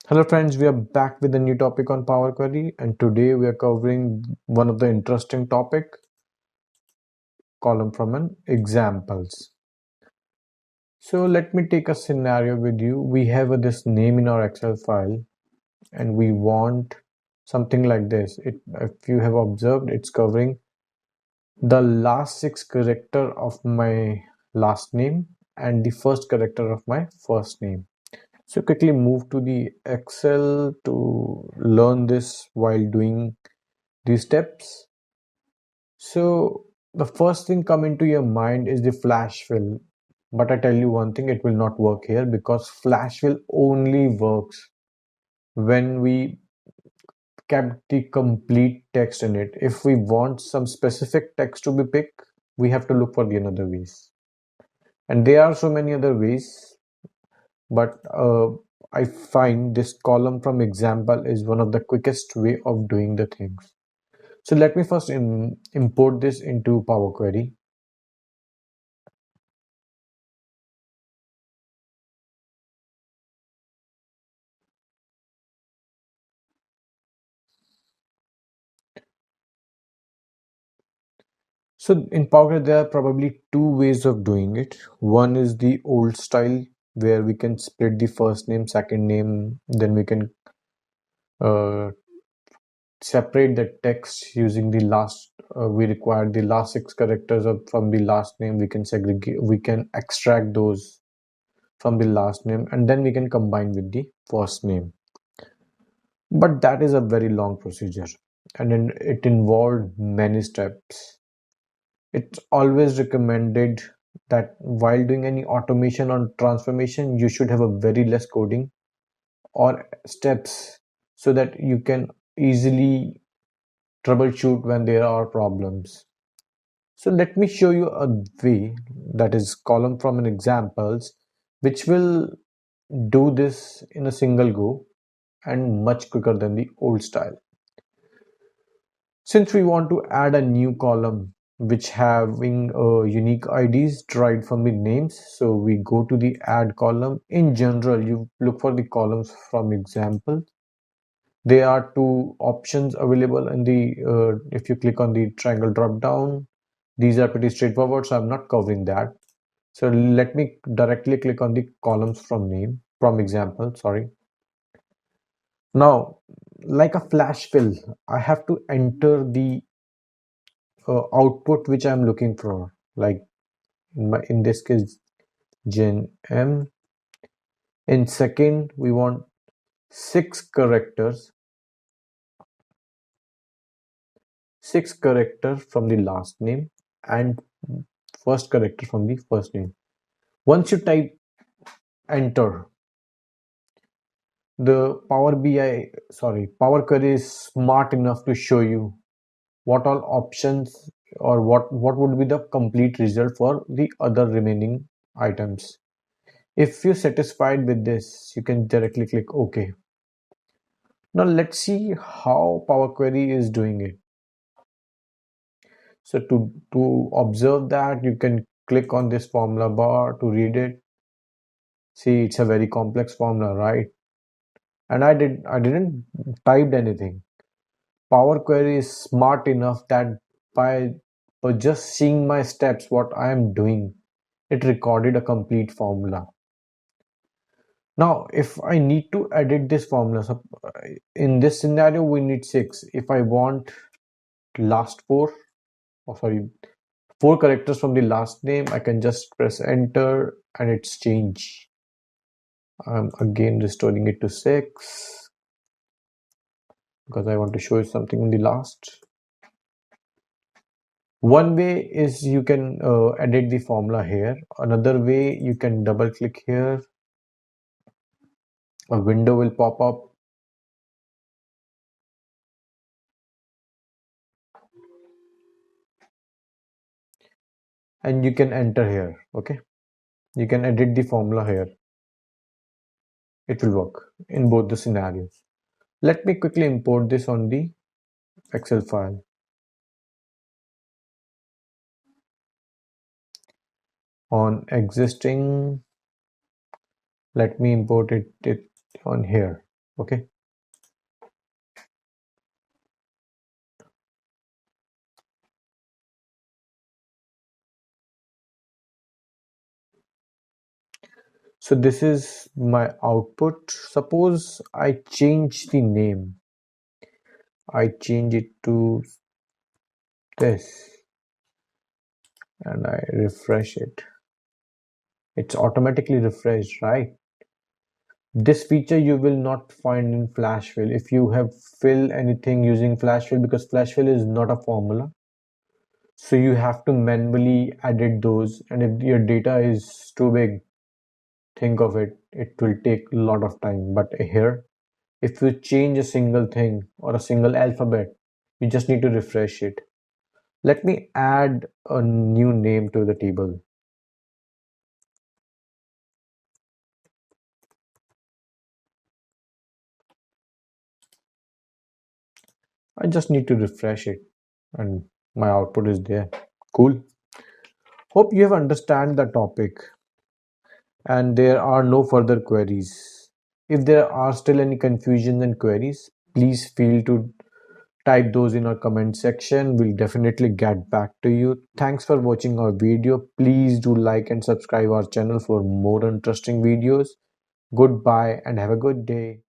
Hello friends, we are back with a new topic on Power Query, and today we are covering one of the interesting topic, column from an examples. So let me take a scenario with you. We have this name in our Excel file and we want something like this. If you have observed, it's covering the last six character of my last name and the first character of my first name. So quickly move to the Excel to learn this while doing these steps. So the first thing come into your mind is the flash fill. But I tell you one thing, it will not work here because flash fill only works when we kept the complete text in it. If we want some specific text to be picked, we have to look for the another ways. And there are so many other ways, but I find this column from example is one of the quickest way of doing the things. So let me first import this into Power Query. So in Power Query, there are probably two ways of doing it. One is the old style where we can split the first name, second name, then we can uh, separate the text using the last. We require the last six characters from the last name. We can segregate. We can extract those from the last name, and then we can combine with the first name. But that is a very long procedure, and it involved many steps. It's always recommended that while doing any automation or transformation, you should have a very less coding or steps so that you can easily troubleshoot when there are problems. So let me show you a way that is column from an examples which will do this in a single go and much quicker than the old style. Since we want to add a new column which having unique IDs derived from the names, so we go to the add column. In general, you look for the columns from example. There are two options available in the if you click on the triangle drop down. These are pretty straightforward, so I'm not covering that. So let me directly click on the columns from example, sorry. Now, like a flash fill, I have to enter the output which I'm looking for. Like in this case, gen m. In second, we want six characters from the last name and first character from the first name. Once you type enter, the Power Query is smart enough to show you what all options or what would be the complete result for the other remaining items. If you're satisfied with this, you can directly click OK. Now let's see how Power Query is doing it. So to observe that, you can click on this formula bar to read it. See, it's a very complex formula, right? And I didn't type anything. Power Query is smart enough that by just seeing my steps, what I am doing, it recorded a complete formula. Now, if I need to edit this formula, so in this scenario, we need six. If I want last four, or sorry, four characters from the last name, I can just press enter and it's change. I'm again restoring it to six because I want to show you something in the last. One way is you can edit the formula here. Another way, you can double click here. A window will pop up. And you can enter here. Okay. You can edit the formula here. It will work in both the scenarios. Let me quickly import this on the Excel file. On existing, let me import it on here. Okay. So this is my output. Suppose I change the name. I change it to this and I refresh it. It's automatically refreshed, right? This feature you will not find in Flashfill if you have fill anything using Flashfill, because Flashfill is not a formula. So you have to manually edit those, and if your data is too big, think of it, it will take a lot of time. But here, if you change a single thing or a single alphabet, you just need to refresh it. Let me add a new name to the table. I just need to refresh it and my output is there. Cool. Hope you have understand the topic and there are no further queries. If there are still any confusions and queries, please feel to type those in our comment section. We'll definitely get back to you. Thanks for watching our video. Please do like and subscribe our channel for more interesting videos. Goodbye and have a good day.